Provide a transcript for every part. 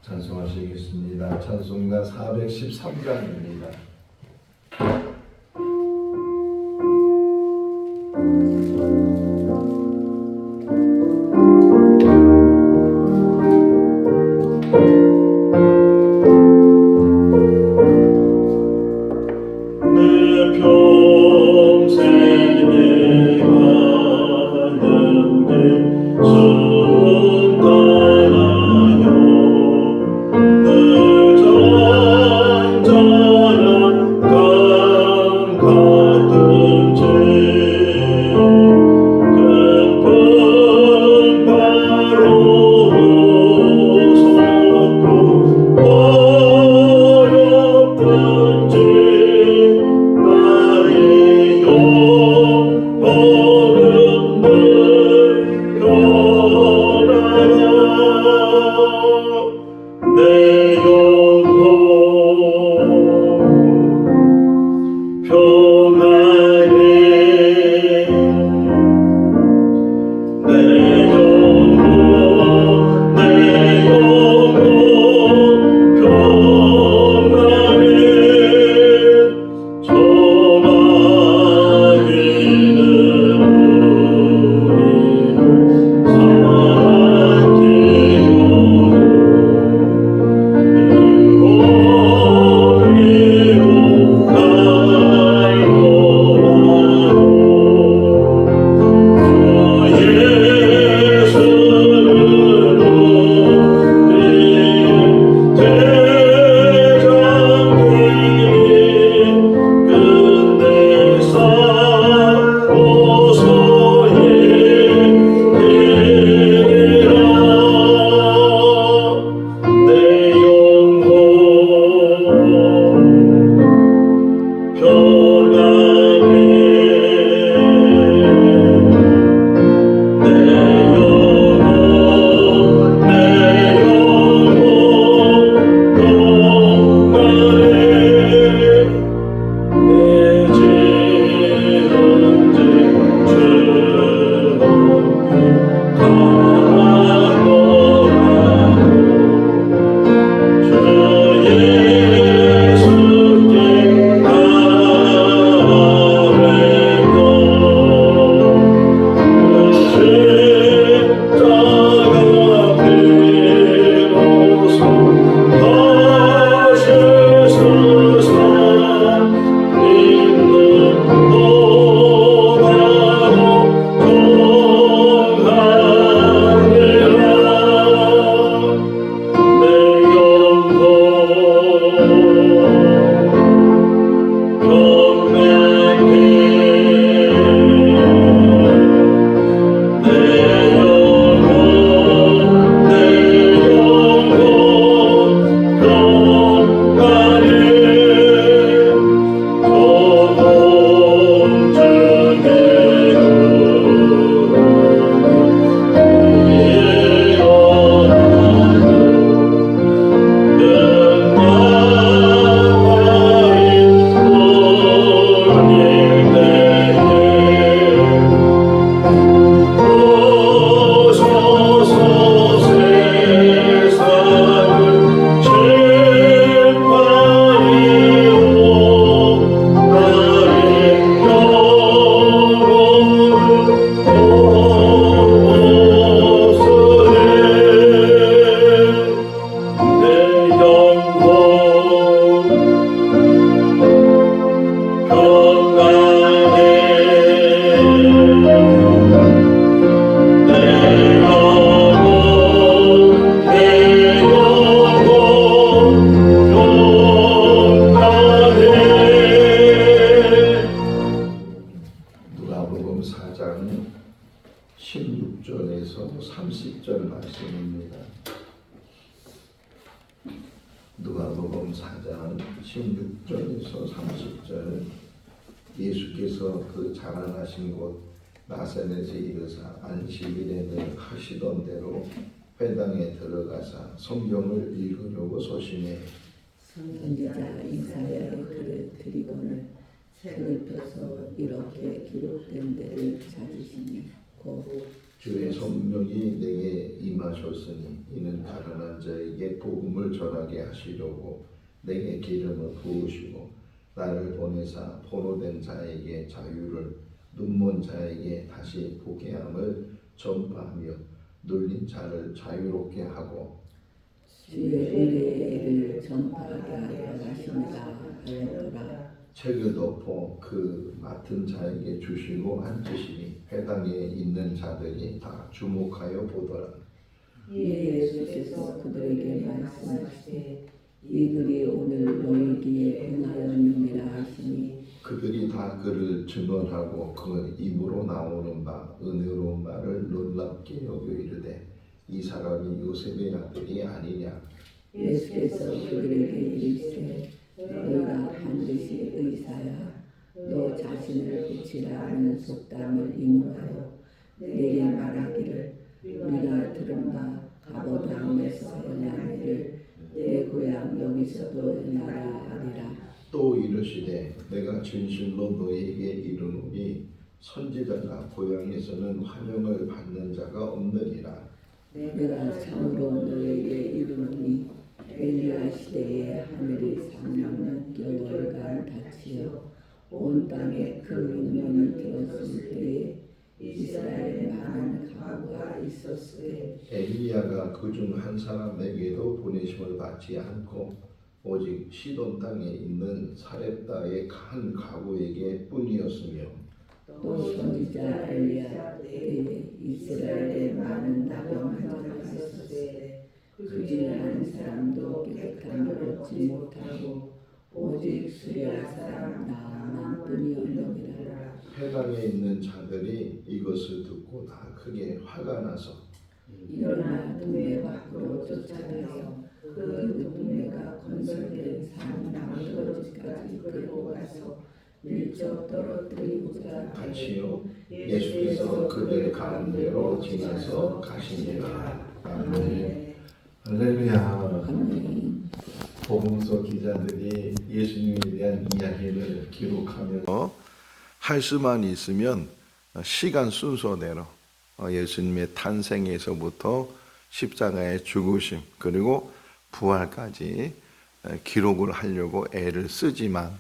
찬송하시겠습니다. 찬송가 413장입니다. 누가복음 4장 16절에서 30절 말씀입니다. 누가복음 4장 16절에서 30절. 예수께서 그 자라나신 곳 나사렛에 이르사 안식일에 늘 하시던 대로 회당에 들어가사 성경을 읽으려고 소심해 선지자 이사야의 글을 드리거늘 책을 펴서 이렇게 기록된 데를 찾으시니 곧 주의 성령이 내게 임하셨으니 이는 가난한 자에게 복음을 전하게 하시려고 내게 기름을 부으시고 나를 보내사 포로된 자에게 자유를 눈먼 자에게 다시 보게 함을 전파하며 눌린 자를 자유롭게 하고 주의 은혜를 전파하게 하여 하십니다 하였더라. 책을 덮어 그 맡은 자에게 주시고 앉으시니 회당에 있는 자들이 다 주목하여 보더라. 이에 예수께서 그들에게 말씀하시되 이 글이 오늘 너희에게 응하였느니라 하시니 그들이 다 그를 증언하고 그 입으로 나오는 바 은혜로운 말을 놀랍게 여겨 이르되 이 사람이 요셉의 아들이 아니냐. 예수께서 그들에게 이르시되 너희가 반드시 의사야 너 자신을 고치라는 속담을 인용하여 내게 말하기를 우리가 들은 바 가버나움에서 행한 일을 내 고향 여기서도 행하라 하리라. 또 이르시되 내가 진실로 너희에게 이르노니 선지자가 고향에서는 환영을 받는 자가 없느니라. 내가 참으로 너희에게 이르노니 엘리야 시대에 하늘이 3년 6개월간 닫히어 온 땅에 그 음성이 들었을 때에 이스라엘에 많은 가구가 있었을 때 엘리야가 그중 한 사람에게도 보내심을 받지 않고 오직 시돈 땅에 있는 사렙다의 한 가구에게 뿐이었으며 또 선지자 엘리야 때에 이스라엘에 많은 나병 환자가 있었을 때 그 중에 한 사람도 깨끗함을 얻지 못하고 오직 수리아 사람 나만 뿐이었느니라. 회당에 있는 자들이 이것을 듣고 다 크게 화가 나서 일어나 동네 밖으로 쫓아가서 그 동네가 건설된 산 나무더지까지 끌고 가서 밀쳐 떨어뜨리고자 같이요 예수께서 그들 가운데로 지나서 가시니라. 아멘. 할렐루야. 아멘. 복음서 기자들이 예수님에 대한 이야기를 기록하면서 할 수만 있으면 시간 순서대로 예수님의 탄생에서부터 십자가의 죽으심 그리고 부활까지 기록을 하려고 애를 쓰지만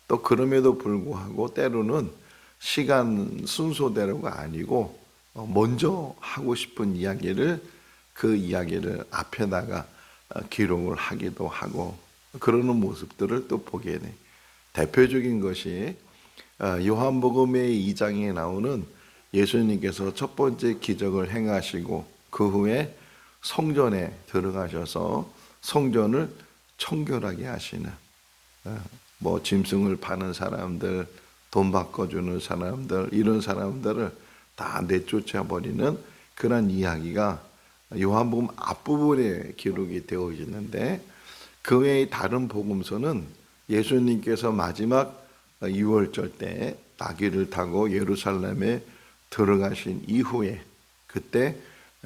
또 그럼에도 불구하고 때로는 시간 순서대로가 아니고 먼저 하고 싶은 이야기를 그 이야기를 앞에다가 기록을 하기도 하고 그러는 모습들을 또 보게 돼. 대표적인 것이 요한복음의 2장에 나오는 예수님께서 첫 번째 기적을 행하시고 그 후에 성전에 들어가셔서 성전을 청결하게 하시는 뭐 짐승을 파는 사람들, 돈 바꿔주는 사람들 이런 사람들을 다 내쫓아 버리는 그런 이야기가 요한복음 앞부분에 기록이 되어 있는데 그 외의 다른 복음서는 예수님께서 마지막 유월절 때 나귀를 타고 예루살렘에 들어가신 이후에 그때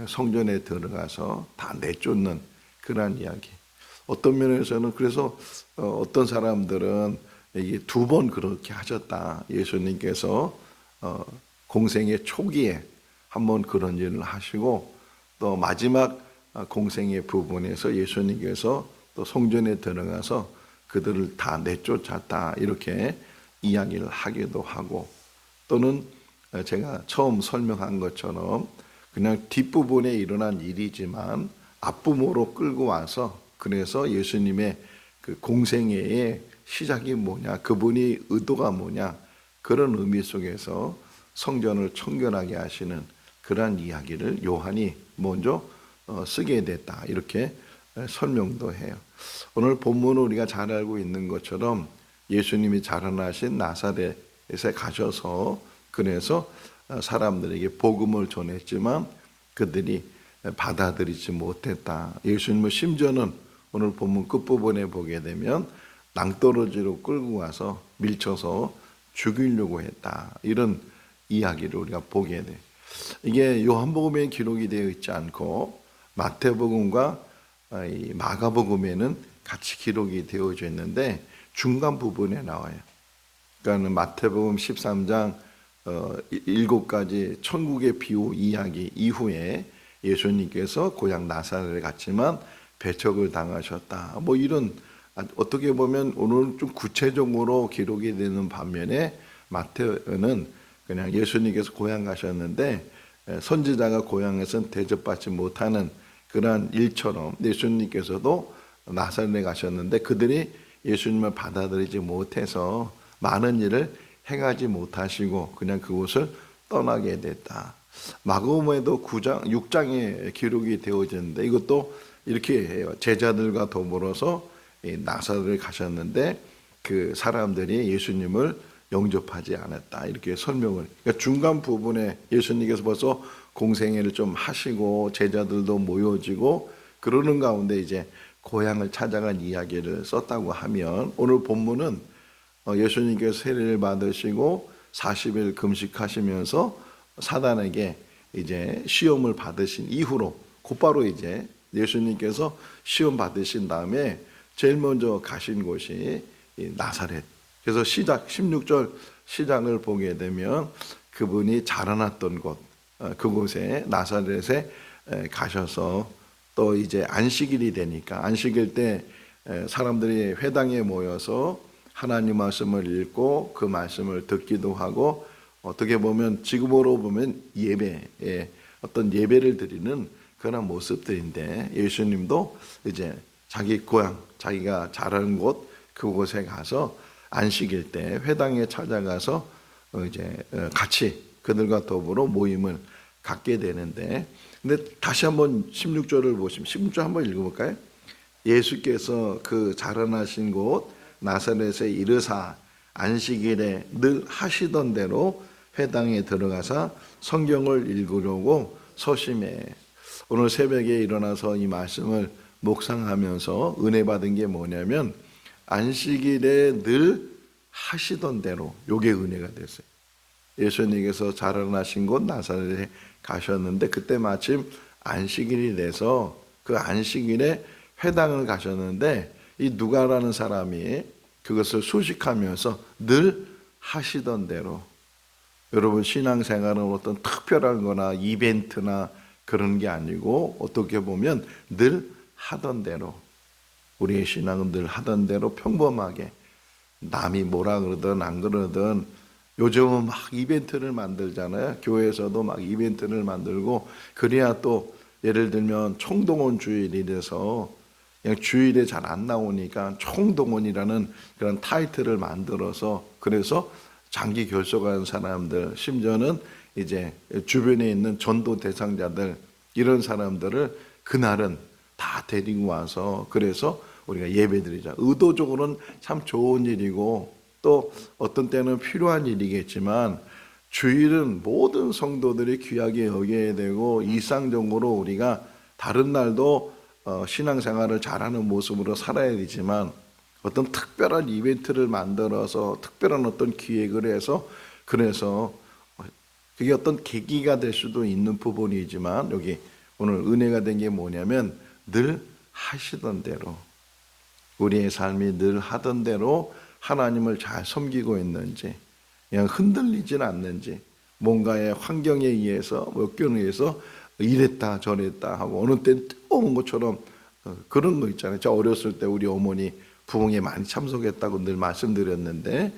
성전에 들어가서 다 내쫓는 그런 이야기. 어떤 면에서는 그래서 어떤 사람들은 이게 2번 그렇게 하셨다. 예수님께서 공생의 초기에 한번 그런 일을 하시고 또 마지막 공생의 부분에서 예수님께서 또 성전에 들어가서 그들을 다 내쫓았다 이렇게 이야기를 하기도 하고 또는 제가 처음 설명한 것처럼 그냥 뒷부분에 일어난 일이지만 앞부모로 끌고 와서 그래서 예수님의 그 공생애의 시작이 뭐냐 그분이 의도가 뭐냐 그런 의미 속에서 성전을 청결하게 하시는 그러한 이야기를 요한이 먼저 쓰게 됐다 이렇게 설명도 해요. 오늘 본문은 우리가 잘 알고 있는 것처럼 예수님이 자라나신 나사렛에 가셔서 그래서 사람들에게 복음을 전했지만 그들이 받아들이지 못했다. 예수님은 심지어는 오늘 본문 끝부분에 보게 되면 낭떠러지로 끌고 와서 밀쳐서 죽이려고 했다. 이런 이야기를 우리가 보게 돼. 이게 요한복음에 기록이 되어 있지 않고 마태복음과 마가복음에는 같이 기록이 되어져 있는데 중간 부분에 나와요. 그러니까 마태복음 13장 7가지 천국의 비유 이야기 이후에 예수님께서 고향 나사렛에 갔지만 배척을 당하셨다. 뭐 이런 어떻게 보면 오늘 좀 구체적으로 기록이 되는 반면에 마태는 그냥 예수님께서 고향 가셨는데 선지자가 고향에서는 대접받지 못하는 그러한 일처럼 예수님께서도 나사렛에 가셨는데 그들이 예수님을 받아들이지 못해서 많은 일을 행하지 못하시고 그냥 그곳을 떠나게 됐다. 마가복음에도 9장, 6장에 기록이 되어졌는데 이것도 이렇게 해요. 제자들과 더불어서 나사렛에 가셨는데 그 사람들이 예수님을 영접하지 않았다. 이렇게 설명을. 그러니까 중간 부분에 예수님께서 벌써 공생애를 좀 하시고 제자들도 모여지고 그러는 가운데 이제 고향을 찾아간 이야기를 썼다고 하면 오늘 본문은 예수님께서 세례를 받으시고 40일 금식하시면서 사단에게 이제 시험을 받으신 이후로 곧바로 이제 예수님께서 시험 받으신 다음에 제일 먼저 가신 곳이 나사렛. 그래서 시작 16절 시작을 보게 되면 그분이 자라났던 곳 그곳에 나사렛에 가셔서 또 이제 안식일이 되니까 안식일 때 사람들이 회당에 모여서 하나님 말씀을 읽고 그 말씀을 듣기도 하고 어떻게 보면 지금으로 보면 예배에 어떤 예배를 드리는 그런 모습들인데 예수님도 이제 자기 고향 자기가 자라는 곳 그곳에 가서 안식일 때 회당에 찾아가서 이제 같이 그들과 더불어 모임을 갖게 되는데 근데 다시 한번 16절을 보시면 16절 한번 읽어볼까요? 예수께서 그 자라나신 곳 나사렛에 이르사 안식일에 늘 하시던 대로 회당에 들어가서 성경을 읽으려고 소심해. 오늘 새벽에 일어나서 이 말씀을 묵상하면서 은혜 받은 게 뭐냐면 안식일에 늘 하시던 대로 요게 은혜가 됐어요. 예수님께서 자라나신 곳 나사렛에 가셨는데 그때 마침 안식일이 돼서 그 안식일에 회당을 가셨는데 이 누가라는 사람이 그것을 수식하면서 늘 하시던 대로 여러분 신앙생활은 어떤 특별한 거나 이벤트나 그런 게 아니고 어떻게 보면 늘 하던 대로 우리의 신앙은 늘 하던 대로 평범하게 남이 뭐라 그러든 안 그러든 요즘은 막 이벤트를 만들잖아요. 교회에서도 막 이벤트를 만들고 그래야 또 예를 들면 총동원 주일이 돼서 그냥 주일에 잘 안 나오니까 총동원이라는 그런 타이틀을 만들어서 그래서 장기 결석한 사람들 심지어는 이제 주변에 있는 전도 대상자들 이런 사람들을 그날은 다 데리고 와서 그래서 우리가 예배드리자. 의도적으로는 참 좋은 일이고 또 어떤 때는 필요한 일이겠지만 주일은 모든 성도들이 귀하게 여겨야 되고 일상적으로 우리가 다른 날도 신앙생활을 잘하는 모습으로 살아야 되지만 어떤 특별한 이벤트를 만들어서 특별한 어떤 기획을 해서 그래서 그게 어떤 계기가 될 수도 있는 부분이지만 여기 오늘 은혜가 된 게 뭐냐면 늘 하시던 대로 우리의 삶이 늘 하던 대로 하나님을 잘 섬기고 있는지 그냥 흔들리진 않는지 뭔가의 환경에 의해서 역경에 의해서 이랬다 저랬다 하고 어느 때는 뜨거운 것처럼 그런 거 있잖아요. 저 어렸을 때 우리 어머니 부흥에 많이 참석했다고 늘 말씀드렸는데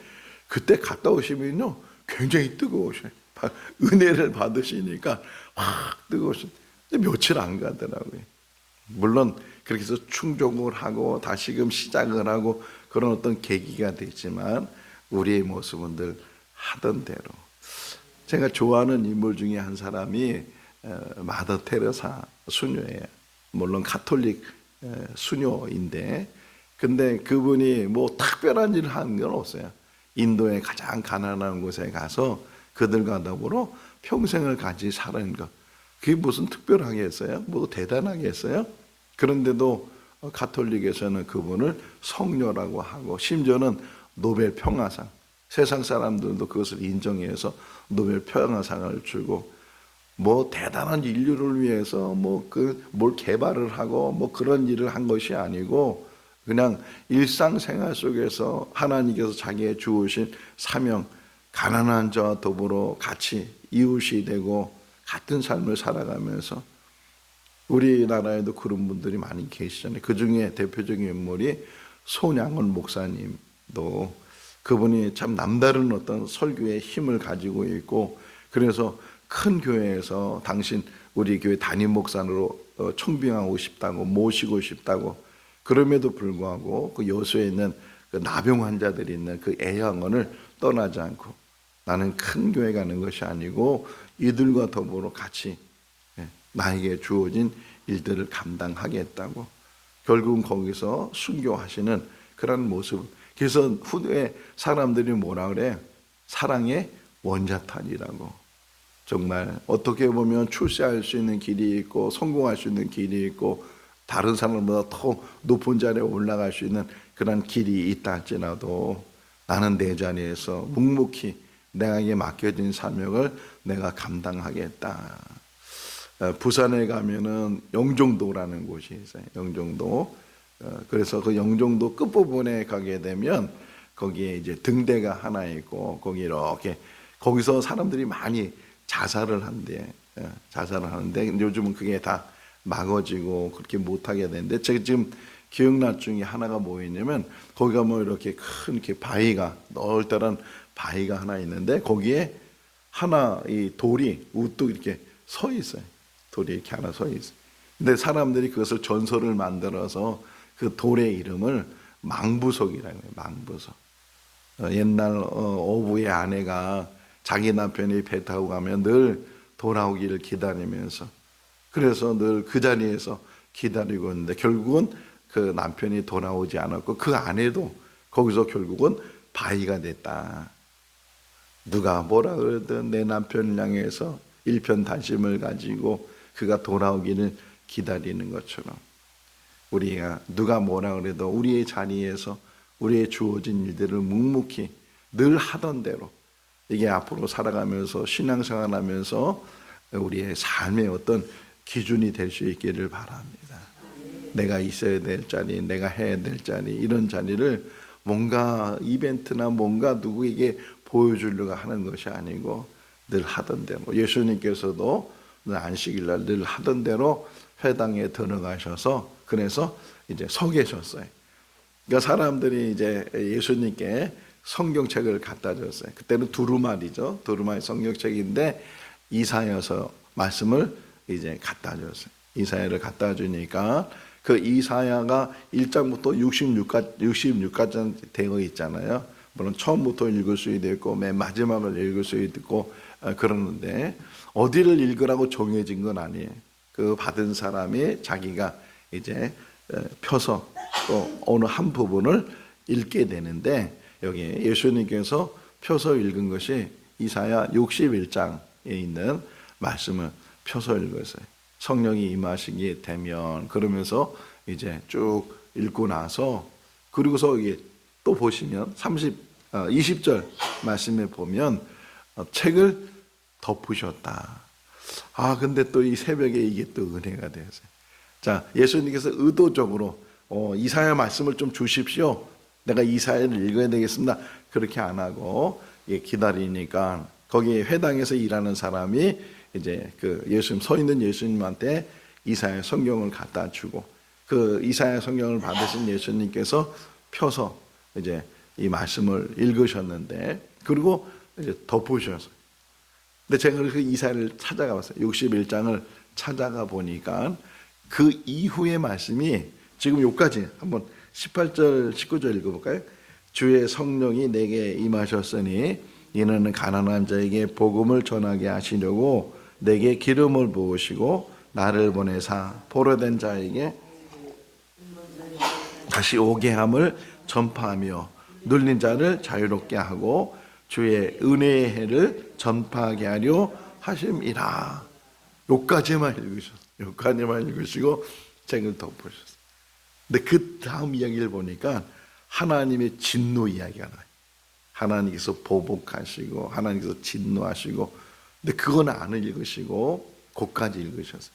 그때 갔다 오시면요 굉장히 뜨거우셔요. 은혜를 받으시니까 확 뜨거우셔요. 근데 며칠 안 가더라고요. 물론 그렇게 해서 충족을 하고 다시금 시작을 하고 그런 어떤 계기가 되지만 우리의 모습은 늘 하던 대로. 제가 좋아하는 인물 중에 한 사람이 마더 테레사 수녀예요. 물론 가톨릭 수녀인데 근데 그분이 뭐 특별한 일을 한 건 없어요. 인도의 가장 가난한 곳에 가서 그들과 더불어 평생을 같이 사는 것. 그게 무슨 특별하겠어요? 뭐 대단하겠어요? 그런데도 가톨릭에서는 그분을 성녀라고 하고 심지어는 노벨 평화상 세상 사람들도 그것을 인정해서 노벨 평화상을 주고 뭐 대단한 인류를 위해서 뭘 개발을 하고 뭐 그런 일을 한 것이 아니고 그냥 일상생활 속에서 하나님께서 자기의 주어진 사명 가난한 자와 더불어 같이 이웃이 되고 같은 삶을 살아가면서 우리나라에도 그런 분들이 많이 계시잖아요. 그 중에 대표적인 인물이 손양원 목사님도 그분이 참 남다른 어떤 설교의 힘을 가지고 있고 그래서 큰 교회에서 당신 우리 교회 담임 목사로 청빙하고 싶다고 모시고 싶다고 그럼에도 불구하고 그 여수에 있는 그 나병 환자들이 있는 그 애양원을 떠나지 않고 나는 큰 교회 가는 것이 아니고 이들과 더불어 같이 나에게 주어진 일들을 감당하겠다고 결국은 거기서 순교하시는 그런 모습. 그래서 후대에 사람들이 뭐라 그래? 사랑의 원자탄이라고. 정말 어떻게 보면 출세할 수 있는 길이 있고 성공할 수 있는 길이 있고 다른 사람보다 더 높은 자리에 올라갈 수 있는 그런 길이 있다 할지라도 나는 내 자리에서 묵묵히 내게 맡겨진 사명을 내가 감당하겠다. 부산에 가면은 영종도라는 곳이 있어요. 영종도. 그래서 그 영종도 끝부분에 가게 되면 거기에 이제 등대가 하나 있고 거기 이렇게 거기서 사람들이 많이 자살을 한대. 자살을 하는데 요즘은 그게 다 막아지고 그렇게 못하게 되는데 제가 지금 기억날 중에 하나가 뭐였냐면 거기가 뭐 이렇게 큰 이렇게 바위가 넓다란 바위가 하나 있는데 거기에 하나 이 돌이 우뚝 이렇게 서 있어요. 돌이 이렇게 하나 서 있어요. 근데 사람들이 그것을 전설을 만들어서 그 돌의 이름을 망부석이라고 해요. 망부석. 옛날 어부의 아내가 자기 남편이 배 타고 가면 늘 돌아오기를 기다리면서 그래서 늘 그 자리에서 기다리고 있는데 결국은 그 남편이 돌아오지 않았고 그 아내도 거기서 결국은 바위가 됐다. 누가 뭐라 그러든 내 남편을 향해서 일편단심을 가지고 그가 돌아오기를 기다리는 것처럼 우리가 누가 뭐라 그래도 우리의 자리에서 우리의 주어진 일들을 묵묵히 늘 하던 대로 이게 앞으로 살아가면서 신앙생활하면서 우리의 삶의 어떤 기준이 될 수 있기를 바랍니다. 내가 있어야 될 자리, 내가 해야 될 자리 이런 자리를 뭔가 이벤트나 뭔가 누구에게 보여주려고 하는 것이 아니고 늘 하던 대로 예수님께서도 안식일날 늘 하던 대로 회당에 들어가셔서 그래서 이제 서 계셨어요. 그러니까 사람들이 이제 예수님께 성경책을 갖다 줬어요. 그때는 두루마리죠. 두루마리 성경책인데 이사야서 말씀을 이제 갖다 줬어요. 이사야를 갖다 주니까 그 이사야가 1장부터 66까지 되어 있잖아요. 물론 처음부터 읽을 수 있고 맨 마지막을 읽을 수 있고 그러는데 어디를 읽으라고 정해진 건 아니에요. 그 받은 사람이 자기가 이제 펴서 또 어느 한 부분을 읽게 되는데 여기 예수님께서 펴서 읽은 것이 이사야 61장에 있는 말씀을 펴서 읽었어요. 성령이 임하시게 되면 그러면서 이제 쭉 읽고 나서 그리고서 이게 또 보시면 20절 말씀에 보면 책을 덮으셨다. 근데 또 이 새벽에 이게 또 은혜가 되었어요. 자, 예수님께서 의도적으로 이사야 말씀을 좀 주십시오. 내가 이사야를 읽어야 되겠습니다. 그렇게 안 하고 기다리니까 거기 회당에서 일하는 사람이 이제 그 예수님 서 있는 예수님한테 이사야 성경을 갖다 주고 그 이사야 성경을 받으신 예수님께서 펴서 이제 이 말씀을 읽으셨는데 그리고 이제 덮으셨어요. 근데 제가 그 이사야를 찾아가 봤어요. 61장을 찾아가 보니까 그 이후의 말씀이 지금 여기까지 한번 18절 19절 읽어볼까요? 주의 성령이 내게 임하셨으니 이는 가난한 자에게 복음을 전하게 하시려고 내게 기름을 부으시고 나를 보내사 포로된 자에게 다시 오게 함을 전파하며 눌린 자를 자유롭게 하고 주의 은혜의 해를 전파하게 하려 하심이라. 여기까지만 읽으셨어요. 여기까지만 읽으시고 책을 덮으셨어요. 근데 그 다음 이야기를 보니까 하나님의 진노 이야기가 나와요. 하나님께서 보복하시고 하나님께서 진노하시고 근데 그건 안 읽으시고 그까지 읽으셨어요.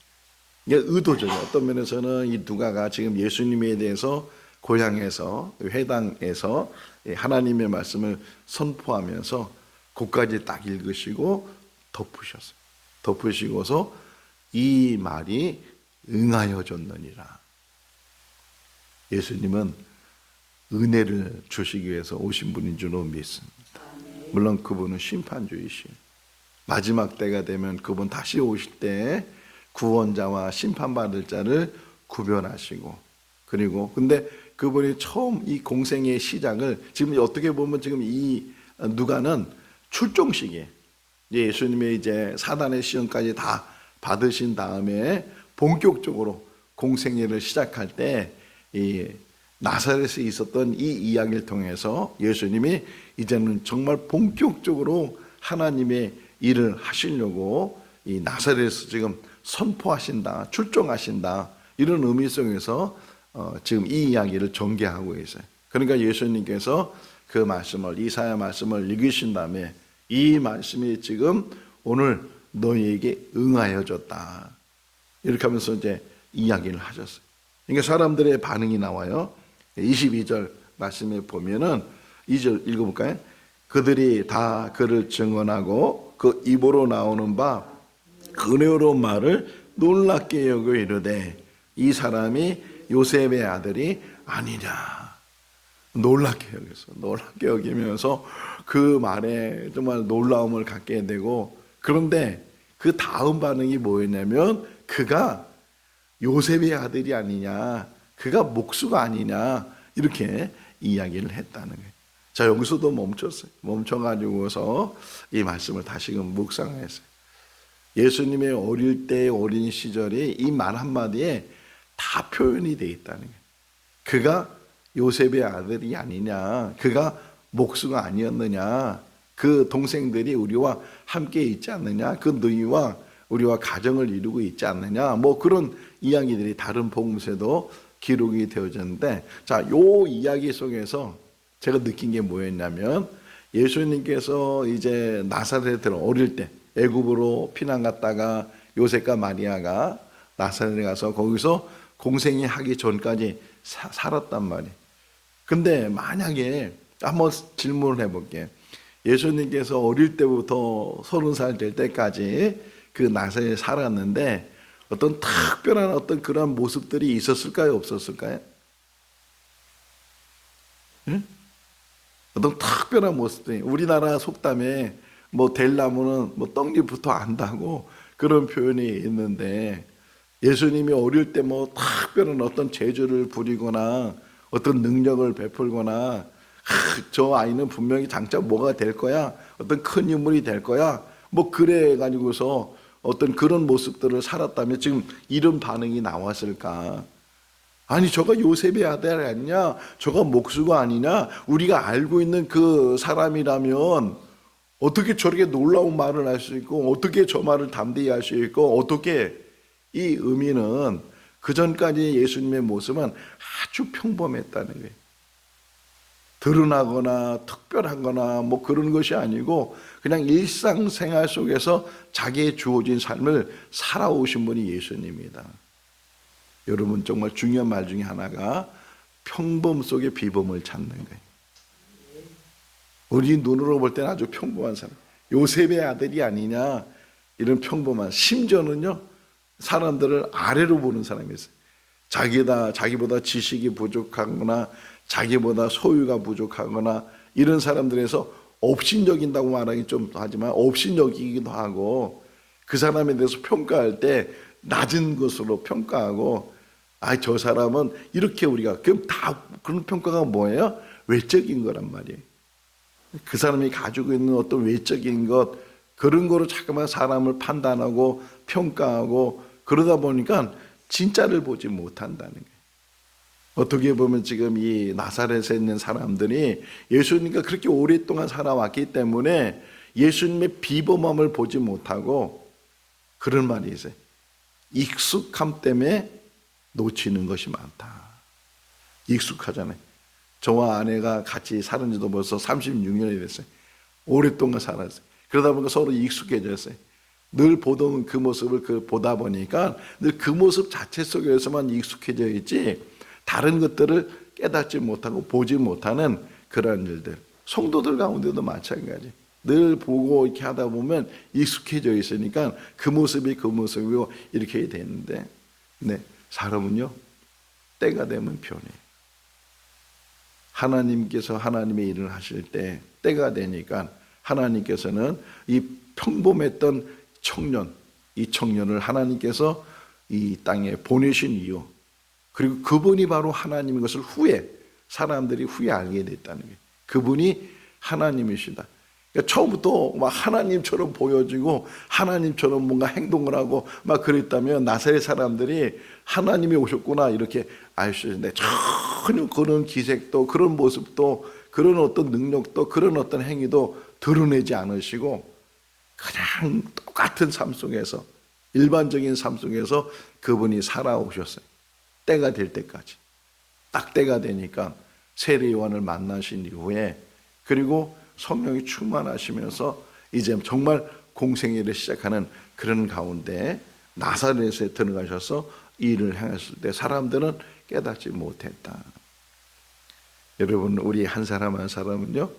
이게 의도적이에요. 어떤 면에서는 이 누가가 지금 예수님에 대해서 고향에서 회당에서 하나님의 말씀을 선포하면서 그까지 딱 읽으시고 덮으셨어요. 덮으시고서 이 말이 응하여졌느니라. 예수님은 은혜를 주시기 위해서 오신 분인 줄로 믿습니다. 물론 그분은 심판주이시. 마지막 때가 되면 그분 다시 오실 때 구원자와 심판받을 자를 구별하시고, 그리고 근데 그분이 처음 이 공생의 시작을 지금 어떻게 보면 지금 이 누가는 출종식이에요. 예수님의 이제 사단의 시험까지 다 받으신 다음에 본격적으로 공생애를 시작할 때 이 나사렛에 있었던 이 이야기를 통해서 예수님이 이제는 정말 본격적으로 하나님의 일을 하시려고 이 나사렛에서 지금 선포하신다, 출종하신다, 이런 의미 속에서 지금 이 이야기를 전개하고 있어요. 그러니까 예수님께서 그 말씀을, 이사야 말씀을 읽으신 다음에 이 말씀이 지금 오늘 너희에게 응하여졌다, 이렇게 하면서 이제 이야기를 하셨어요. 그러니까 사람들의 반응이 나와요. 22절 말씀에 보면은 2절 읽어볼까요? 그들이 다 그를 증언하고 그 입으로 나오는 바 은혜로운 말을 놀랍게 여겨 이르되 이 사람이 요셉의 아들이 아니냐. 놀랍게 여겼어. 놀랍게 여기면서 그 말에 정말 놀라움을 갖게 되고, 그런데 그 다음 반응이 뭐였냐면 그가 요셉의 아들이 아니냐, 그가 목수가 아니냐, 이렇게 이야기를 했다는 거예요. 자, 여기서도 멈췄어요. 멈춰가지고서 이 말씀을 다시금 묵상했어요. 예수님의 어릴 때 어린 시절이 이 말 한마디에 다 표현이 되어 있다는 거예요. 그가 요셉의 아들이 아니냐, 그가 목수가 아니었느냐, 그 동생들이 우리와 함께 있지 않느냐, 그 너희와 우리와 가정을 이루고 있지 않느냐, 뭐 그런 이야기들이 다른 복음서에도 기록이 되어졌는데, 자, 요 이야기 속에서 제가 느낀 게 뭐였냐면, 예수님께서 이제 나사렛에 어릴 때 애굽으로 피난 갔다가 요셉과 마리아가 나사렛에 가서 거기서 공생이 하기 전까지 살았단 말이에요. 근데 만약에 한번 질문을 해볼게요. 예수님께서 어릴 때부터 30살 될 때까지 그 나사렛에 살았는데 어떤 특별한 어떤 그런 모습들이 있었을까요? 없었을까요? 응? 어떤 특별한 모습들이, 우리나라 속담에 뭐 델나무는 뭐 떡잎부터 안다고 그런 표현이 있는데, 예수님이 어릴 때 뭐 특별한 어떤 재주를 부리거나 어떤 능력을 베풀거나 저 아이는 분명히 장차 뭐가 될 거야, 어떤 큰 인물이 될 거야, 뭐 그래 가지고서 어떤 그런 모습들을 살았다면 지금 이런 반응이 나왔을까? 아니, 저가 요셉의 아들 아니냐, 저가 목수가 아니냐, 우리가 알고 있는 그 사람이라면 어떻게 저렇게 놀라운 말을 할 수 있고, 어떻게 저 말을 담대히 할 수 있고, 어떻게, 이 의미는 그 전까지 예수님의 모습은 아주 평범했다는 거예요. 드러나거나 특별하거나 뭐 그런 것이 아니고 그냥 일상생활 속에서 자기의 주어진 삶을 살아오신 분이 예수님입니다. 여러분, 정말 중요한 말 중에 하나가 평범 속에 비범을 찾는 거예요. 우리 눈으로 볼 때는 아주 평범한 사람, 요셉의 아들이 아니냐, 이런 평범한, 심지어는요 사람들을 아래로 보는 사람이 있어요. 자기보다 지식이 부족하거나 자기보다 소유가 부족하거나 이런 사람들에서 업신여긴다고 말하기 좀 하지만 업신여기기도 하고, 그 사람에 대해서 평가할 때 낮은 것으로 평가하고, 저 사람은 이렇게, 우리가 그럼 다 그런 평가가 뭐예요? 외적인 거란 말이에요. 그 사람이 가지고 있는 어떤 외적인 것, 그런 거로 자꾸만 사람을 판단하고 평가하고, 그러다 보니까 진짜를 보지 못한다는 거예요. 어떻게 보면 지금 이 나사렛에 있는 사람들이 예수님과 그렇게 오랫동안 살아왔기 때문에 예수님의 비범함을 보지 못하고, 그런 말이 있어요. 익숙함 때문에 놓치는 것이 많다. 익숙하잖아요. 저와 아내가 같이 사는 지도 벌써 36년이 됐어요. 오랫동안 살았어요. 그러다 보니까 서로 익숙해졌어요. 늘 보던 그 모습을 보다 보니까 늘 그 모습 자체 속에서만 익숙해져 있지, 다른 것들을 깨닫지 못하고 보지 못하는 그런 일들, 성도들 가운데도 마찬가지. 늘 보고 이렇게 하다 보면 익숙해져 있으니까 그 모습이 그 모습이고 이렇게 되는데, 네, 사람은요 때가 되면 변해요. 하나님께서 하나님의 일을 하실 때 때가 되니까 하나님께서는 이 평범했던 청년, 이 청년을 하나님께서 이 땅에 보내신 이유, 그리고 그분이 바로 하나님인 것을 후에 사람들이 후에 알게 됐다는 거예요. 그분이 하나님이시다. 그러니까 처음부터 막 하나님처럼 보여지고 하나님처럼 뭔가 행동을 하고 막 그랬다면 나사렛 사람들이 하나님이 오셨구나 이렇게 알 수 있는데, 전혀 그런 기색도 그런 모습도 그런 어떤 능력도 그런 어떤 행위도 드러내지 않으시고 그냥 똑같은 삶 속에서, 일반적인 삶 속에서 그분이 살아오셨어요. 때가 될 때까지. 딱 때가 되니까 세례 요한을 만나신 이후에, 그리고 성령이 충만하시면서 이제 정말 공생애를 시작하는 그런 가운데 나사렛에 들어가셔서 일을 행했을 때 사람들은 깨닫지 못했다. 여러분, 우리 한 사람 한 사람은요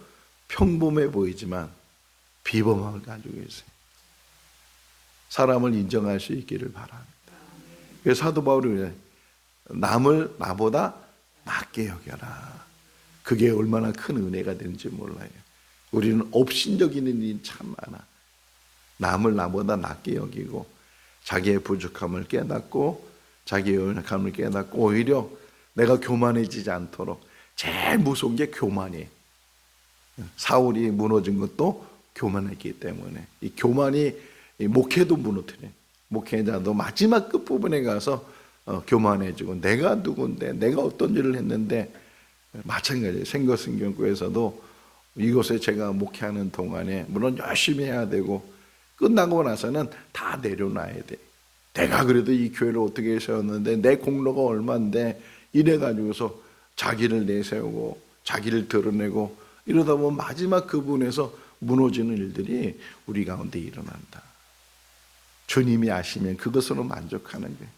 평범해 보이지만 비범함을 가지고 있어요. 사람을 인정할 수 있기를 바랍니다. 그래서 사도 바울이 남을 나보다 낮게 여겨라. 그게 얼마나 큰 은혜가 되는지 몰라요. 우리는 업신여기는 일이 참 많아. 남을 나보다 낮게 여기고 자기의 부족함을 깨닫고 자기의 연약함을 깨닫고 오히려 내가 교만해지지 않도록, 제일 무서운 게 교만이에요. 사울이 무너진 것도 교만했기 때문에 이 교만이 목회도 무너뜨려요. 목회자도 마지막 끝부분에 가서 교만해지고 내가 누군데 내가 어떤 일을 했는데, 마찬가지예요. 생거성경교에서도 이곳에 제가 목회하는 동안에 물론 열심히 해야 되고 끝나고 나서는 다 내려놔야 돼. 내가 그래도 이 교회를 어떻게 세웠는데 내 공로가 얼마인데, 이래가지고서 자기를 내세우고 자기를 드러내고 이러다 보면 마지막 그분에서 무너지는 일들이 우리 가운데 일어난다. 주님이 아시면 그것으로 만족하는 거예요.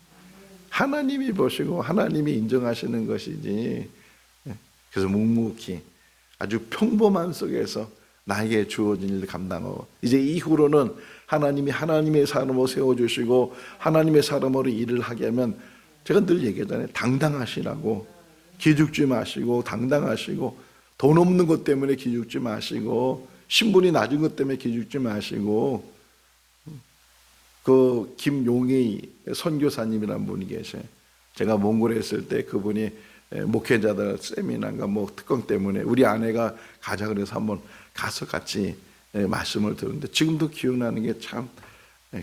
하나님이 보시고 하나님이 인정하시는 것이지. 그래서 묵묵히 아주 평범한 속에서 나에게 주어진 일을 감당하고, 이제 이후로는 하나님이 하나님의 사람으로 세워주시고 하나님의 사람으로 일을 하게 하면, 제가 늘 얘기하잖아요. 당당하시라고. 기죽지 마시고 당당하시고, 돈 없는 것 때문에 기죽지 마시고 신분이 낮은 것 때문에 기죽지 마시고. 그 김용희 선교사님이라는 분이 계셔요. 제가 몽골에 있을 때 그분이 목회자들 세미나인가 뭐 특강 때문에 우리 아내가 가자 그래서 한번 가서 같이 말씀을 들었는데, 지금도 기억나는 게 참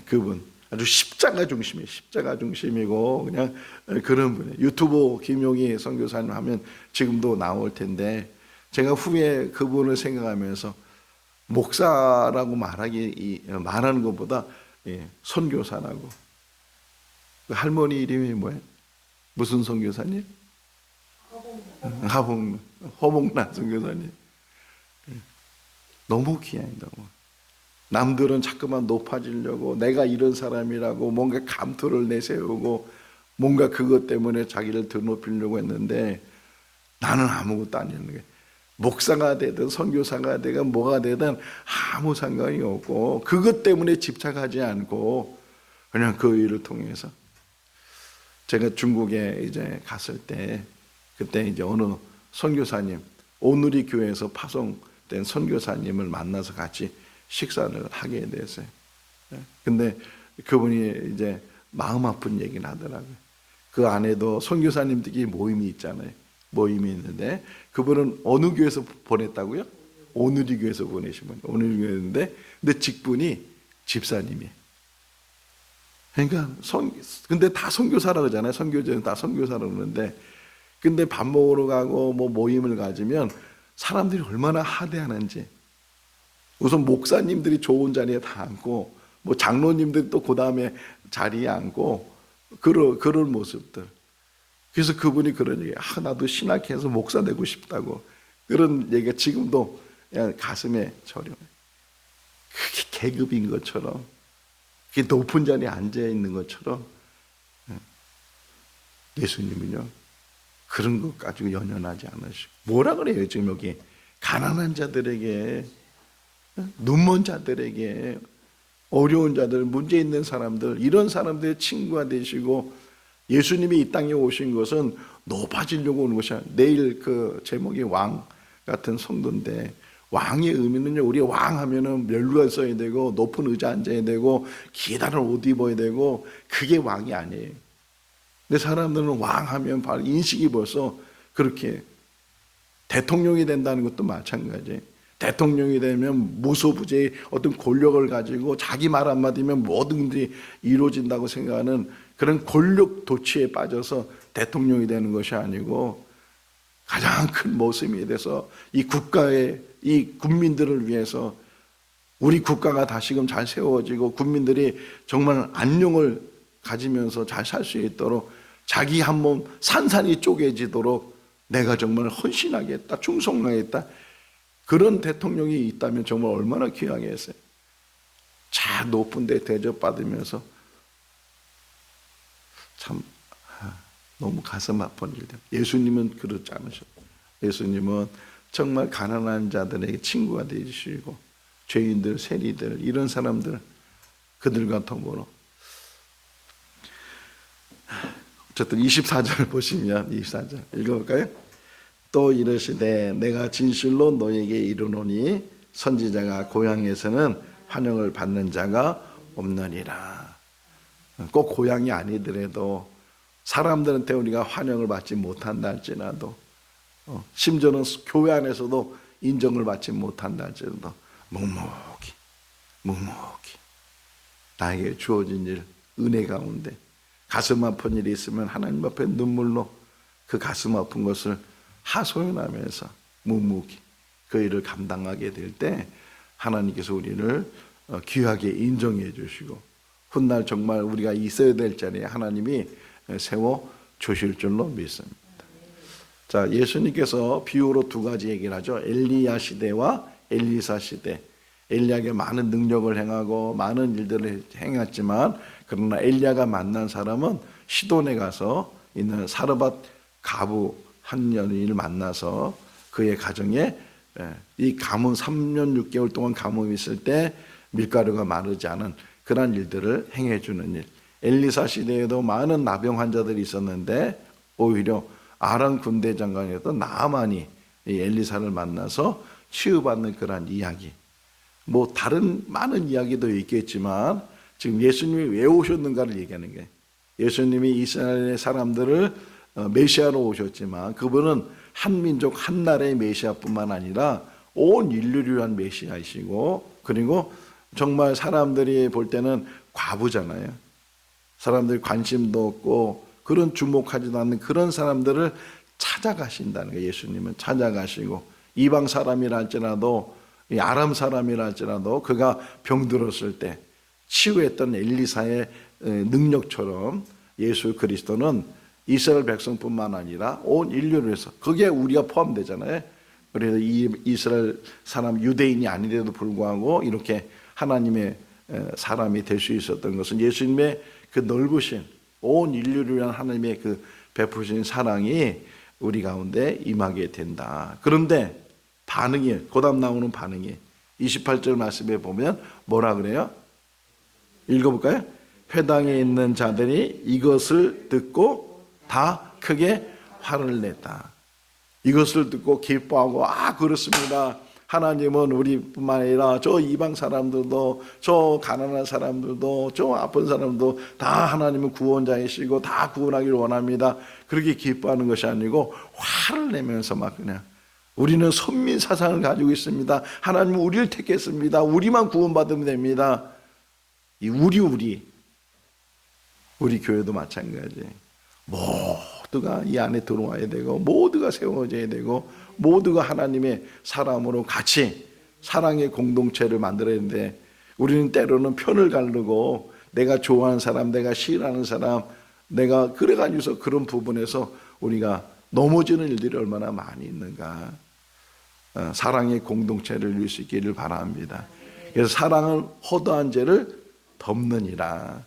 그분 아주 십자가 중심이에요. 십자가 중심이고 그냥 그런 분이에요. 유튜브 김용희 선교사님 하면 지금도 나올 텐데, 제가 후에 그분을 생각하면서 목사라고 말하는 것보다 선교사라고. 그 할머니 이름이 뭐예요? 무슨 선교사님? 허봉란 선교사님. 너무 귀해요. 너무. 남들은 자꾸만 높아지려고 내가 이런 사람이라고 뭔가 감투를 내세우고 뭔가 그것 때문에 자기를 더 높이려고 했는데, 나는 아무것도 아니었는 거예요. 목사가 되든 선교사가 되든 뭐가 되든 아무 상관이 없고 그것 때문에 집착하지 않고 그냥 그 일을 통해서. 제가 중국에 이제 갔을 때 그때 이제 어느 선교사님, 오누리 교회에서 파송된 선교사님을 만나서 같이 식사를 하게 됐어요. 근데 그분이 이제 마음 아픈 얘기를 하더라고요. 그 안에도 선교사님들끼리 모임이 있잖아요. 모임이 있는데 그분은 어느 교회에서 보냈다고요? 오누리 교회에서 보내신 분. 오누리 교회인데 근데 직분이 집사님이에요. 그러니까 근데 다 선교사라 그러잖아요. 선교제는 다 선교사라 그러는데, 근데 밥 먹으러 가고 뭐 모임을 가지면 사람들이 얼마나 하대하는지. 우선 목사님들이 좋은 자리에 다 앉고 뭐 장로님들이 또 그 다음에 자리에 앉고 그런 모습들. 그래서 그분이 그런 얘기, 나도 신학해서 목사 되고 싶다고. 그런 얘기가 지금도 그냥 가슴에 저려. 그게 계급인 것처럼, 그게 높은 자리에 앉아 있는 것처럼 예수님은요 그런 것 가지고 연연하지 않으시고. 뭐라 그래요 지금 여기? 가난한 자들에게 눈먼 자들에게, 어려운 자들, 문제 있는 사람들, 이런 사람들의 친구가 되시고, 예수님이 이 땅에 오신 것은 높아지려고 오는 것이 아니라, 내일 그 제목이 왕 같은 성도인데, 왕의 의미는요, 우리 왕 하면은 멸류관 써야 되고, 높은 의자 앉아야 되고, 기다란 옷 입어야 되고, 그게 왕이 아니에요. 근데 사람들은 왕 하면 바로 인식이 벌써 그렇게, 대통령이 된다는 것도 마찬가지예요. 대통령이 되면 무소부재의 어떤 권력을 가지고 자기 말 한마디면 모든 일이 이루어진다고 생각하는 그런 권력 도취에 빠져서 대통령이 되는 것이 아니고, 가장 큰 모습이 돼서 이 국가의, 이 국민들을 위해서 우리 국가가 다시금 잘 세워지고 국민들이 정말 안녕을 가지면서 잘 살 수 있도록, 자기 한 몸 산산이 쪼개지도록 내가 정말 헌신하겠다, 충성하겠다, 그런 대통령이 있다면 정말 얼마나 귀하겠어요. 자, 높은 데 대접받으면서 참 너무 가슴 아픈 일들. 예수님은 그렇지 않으셨어요. 예수님은 정말 가난한 자들에게 친구가 되시고, 죄인들, 세리들, 이런 사람들, 그들과 더불어. 어쨌든 24절 보시면, 24절 읽어볼까요? 또 이르시되 내가 진실로 너에게 이르노니 선지자가 고향에서는 환영을 받는 자가 없느니라. 꼭 고향이 아니더라도 사람들한테 우리가 환영을 받지 못한다 할지라도, 심지어는 교회 안에서도 인정을 받지 못한다 할지라도 묵묵히 나에게 주어진 일, 은혜 가운데 가슴 아픈 일이 있으면 하나님 앞에 눈물로 그 가슴 아픈 것을 하소연하면서 묵묵히 그 일을 감당하게 될 때 하나님께서 우리를 귀하게 인정해 주시고, 훗날 정말 우리가 있어야 될 자리에 하나님이 세워 주실 줄로 믿습니다. 자, 예수님께서 비유로 두 가지 얘기를 하죠. 엘리야 시대와 엘리사 시대. 엘리야에게 많은 능력을 행하고 많은 일들을 행했지만, 그러나 엘리야가 만난 사람은 시돈에 가서 있는 사르밧 가부 한 여인을 만나서 그의 가정에 이 가뭄 3년 6개월 동안 가뭄이 있을 때 밀가루가 마르지 않은 그런 일들을 행해 주는 일. 엘리사 시대에도 많은 나병 환자들이 있었는데 오히려 아람 군대 장관이었던 나아만이 이 엘리사를 만나서 치유받는 그런 이야기. 뭐 다른 많은 이야기도 있겠지만 지금 예수님이 왜 오셨는가를 얘기하는 거예요. 예수님이 이스라엘의 사람들을 메시아로 오셨지만 그분은 한 민족 한 나라의 메시아뿐만 아니라 온 인류를 위한 메시아이시고, 그리고 정말 사람들이 볼 때는 과부잖아요. 사람들이 관심도 없고 그런 주목하지도 않는 그런 사람들을 찾아가신다는 거예요. 예수님은 찾아가시고, 이방 사람이라 할지라도 아람 사람이라 할지라도 그가 병들었을 때 치유했던 엘리사의 능력처럼 예수 그리스도는 이스라엘 백성뿐만 아니라 온 인류를 위해서, 거기에 우리가 포함되잖아요. 그래서 이 이스라엘 사람, 유대인이 아니래도 불구하고 이렇게 하나님의 사람이 될 수 있었던 것은 예수님의 그 넓으신 온 인류를 위한 하나님의 그 베푸신 사랑이 우리 가운데 임하게 된다. 그런데 반응이, 그다음 나오는 반응이 28절 말씀에 보면 뭐라 그래요? 읽어볼까요? 회당에 있는 자들이 이것을 듣고 다 크게 화를 냈다. 이것을 듣고 기뻐하고, 그렇습니다. 하나님은 우리뿐만 아니라 저 이방 사람들도, 저 가난한 사람들도, 저 아픈 사람도 다 하나님은 구원자이시고 다 구원하기를 원합니다. 그렇게 기뻐하는 것이 아니고 화를 내면서 막 그냥, 우리는 선민 사상을 가지고 있습니다. 하나님은 우리를 택했습니다. 우리만 구원받으면 됩니다. 이 우리 교회도 마찬가지예요. 모두가 이 안에 들어와야 되고, 모두가 세워져야 되고, 모두가 하나님의 사람으로 같이 사랑의 공동체를 만들어야 되는데, 우리는 때로는 편을 가르고 내가 좋아하는 사람, 내가 싫어하는 사람, 내가 그래가지고서 그런 부분에서 우리가 넘어지는 일들이 얼마나 많이 있는가. 사랑의 공동체를 이룰 수 있기를 바랍니다. 그래서 사랑은 허다한 죄를 덮느니라.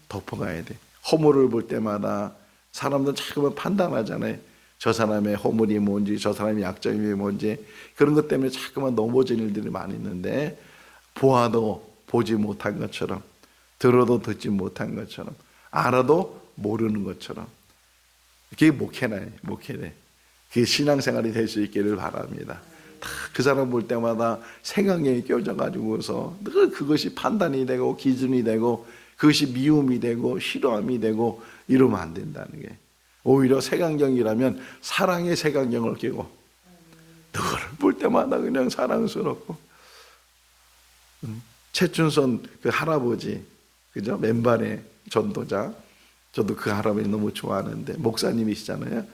덮어가야 돼. 허물을 볼 때마다 사람들은 자꾸만 판단하잖아요. 저 사람의 허물이 뭔지, 저 사람의 약점이 뭔지, 그런 것 때문에 자꾸만 넘어지는 일들이 많이 있는데, 보아도 보지 못한 것처럼, 들어도 듣지 못한 것처럼, 알아도 모르는 것처럼, 그게 목회래. 그게 신앙생활이 될 수 있기를 바랍니다. 다 그 사람 볼 때마다 생각력이 껴져가지고서 늘 그것이 판단이 되고 기준이 되고 그것이 미움이 되고 싫어함이 되고 이러면 안 된다는 게, 오히려 색안경이라면 사랑의 색안경을 끼고 늘 볼 때마다 그냥 사랑스럽고. 최춘선 그 할아버지, 그죠? 맨발의 전도자, 저도 그 할아버지 너무 좋아하는데 목사님이시잖아요.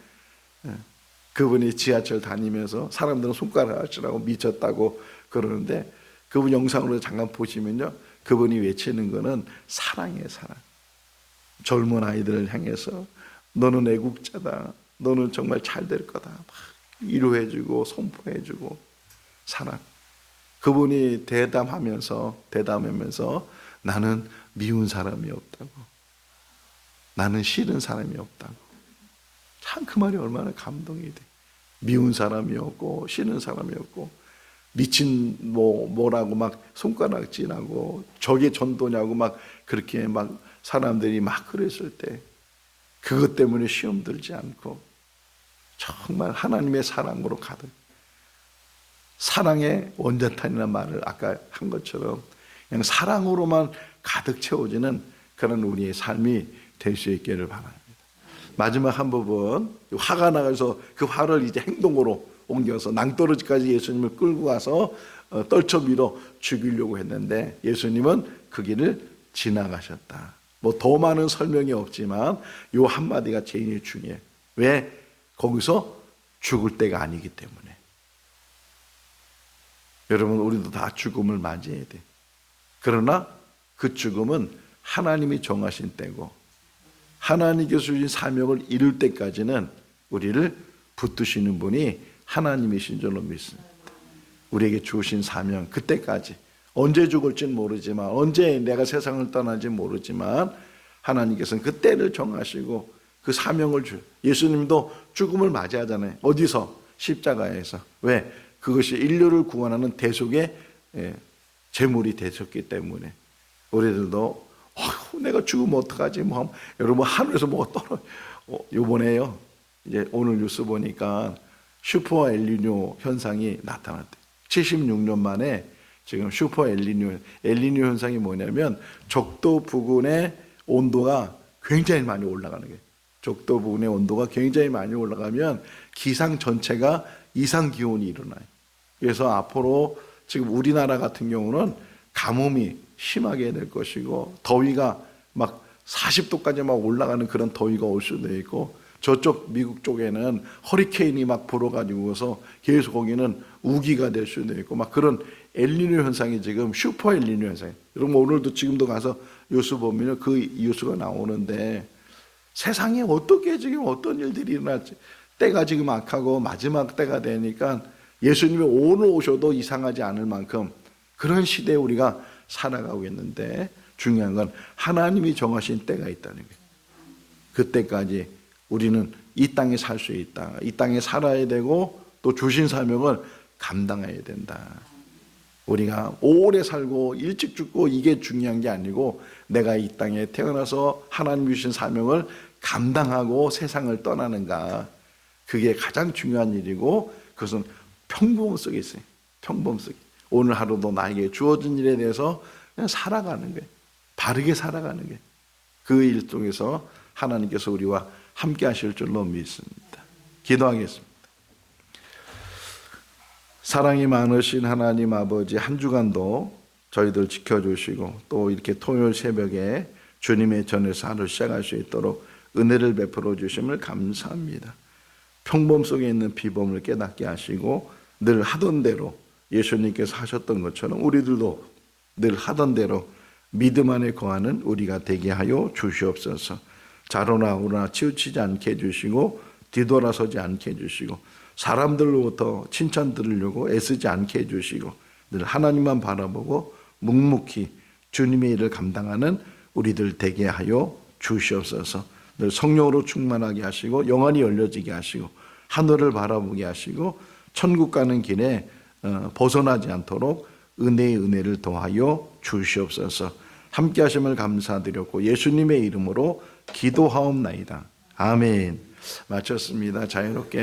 그분이 지하철 다니면서 사람들은 손가락질하고 미쳤다고 그러는데, 그분 영상으로 잠깐 보시면요, 그분이 외치는 거는 사랑이에요. 사랑. 젊은 아이들을 향해서 너는 애국자다, 너는 정말 잘 될 거다, 막 위로해주고 선포해주고 사랑. 그분이 대담하면서 나는 미운 사람이 없다고, 나는 싫은 사람이 없다고. 참 그 말이 얼마나 감동이 돼. 미운 사람이 없고 싫은 사람이 없고, 미친 뭐라고 막 손가락질하고 저게 전도냐고 막 그렇게 막 사람들이 막 그랬을 때 그것 때문에 시험 들지 않고 정말 하나님의 사랑으로 가득, 사랑의 원자탄이라는 말을 아까 한 것처럼 그냥 사랑으로만 가득 채워지는 그런 우리의 삶이 될 수 있기를 바랍니다. 마지막 한 부분, 화가 나가서 그 화를 이제 행동으로 옮겨서 낭떠러지까지 예수님을 끌고 가서 떨쳐 밀어 죽이려고 했는데, 예수님은 그 길을 지나가셨다. 뭐 더 많은 설명이 없지만 요 한마디가 제일 중요해요. 왜? 거기서 죽을 때가 아니기 때문에. 여러분, 우리도 다 죽음을 맞이해야 돼. 그러나 그 죽음은 하나님이 정하신 때고, 하나님께서 주신 사명을 이룰 때까지는 우리를 붙드시는 분이 하나님이신 줄로 믿습니다. 우리에게 주신 사명, 그때까지 언제 죽을지는 모르지만, 언제 내가 세상을 떠날지 모르지만 하나님께서는 그 때를 정하시고 그 사명을 예수님도 죽음을 맞이하잖아요. 어디서? 십자가에서. 왜? 그것이 인류를 구원하는 대속의 제물이 되셨기 때문에. 우리들도 내가 죽으면 어떡하지? 여러분, 하늘에서 뭐가 떨어. 요번에요, 이제 오늘 뉴스 보니까 슈퍼 엘니뇨 현상이 나타났대. 76년 만에 지금 슈퍼 엘니뇨 현상이 뭐냐면, 적도 부근의 온도가 굉장히 많이 올라가는 거예요. 적도 부근의 온도가 굉장히 많이 올라가면 기상 전체가 이상 기온이 일어나요. 그래서 앞으로 지금 우리나라 같은 경우는 가뭄이 심하게 될 것이고, 더위가 막 40도까지 막 올라가는 그런 더위가 올 수도 있고, 저쪽 미국 쪽에는 허리케인이 막 불어가지고서 계속 거기는 우기가 될 수도 있고, 막 그런 엘니뇨 현상이 지금 슈퍼 엘니뇨 현상이에요. 여러분, 오늘도 지금도 가서 뉴스 보면 그 뉴스가 나오는데, 세상에 어떻게 지금 어떤 일들이 일어날지, 때가 지금 악하고 마지막 때가 되니까 예수님이 오늘 오셔도 이상하지 않을 만큼 그런 시대에 우리가 살아가고 있는데, 중요한 건 하나님이 정하신 때가 있다는 거예요. 그때까지 우리는 이 땅에 살 수 있다. 이 땅에 살아야 되고 또 주신 사명을 감당해야 된다. 우리가 오래 살고 일찍 죽고 이게 중요한 게 아니고, 내가 이 땅에 태어나서 하나님이 주신 사명을 감당하고 세상을 떠나는가, 그게 가장 중요한 일이고, 그것은 평범 속에 있어요. 평범 속에. 오늘 하루도 나에게 주어진 일에 대해서 그냥 살아가는 거예요. 바르게 살아가는 거예요. 그 일 통해서 하나님께서 우리와 함께 하실 줄로 믿습니다. 기도하겠습니다. 사랑이 많으신 하나님 아버지, 한 주간도 저희들 지켜주시고 또 이렇게 토요일 새벽에 주님의 전에서 하루 시작할 수 있도록 은혜를 베풀어 주심을 감사합니다. 평범 속에 있는 비범을 깨닫게 하시고 늘 하던 대로 예수님께서 하셨던 것처럼 우리들도 늘 하던 대로 믿음 안에 거하는 우리가 되게 하여 주시옵소서. 자로나 우로나 치우치지 않게 해주시고 뒤돌아서지 않게 해주시고 사람들로부터 칭찬 들으려고 애쓰지 않게 해주시고 늘 하나님만 바라보고 묵묵히 주님의 일을 감당하는 우리들 되게 하여 주시옵소서. 늘 성령으로 충만하게 하시고 영안이 열려지게 하시고 하늘을 바라보게 하시고 천국 가는 길에 벗어나지 않도록 은혜의 은혜를 더하여 주시옵소서. 함께 하심을 감사드렸고 예수님의 이름으로 기도하옵나이다. 아멘. 마쳤습니다. 자유롭게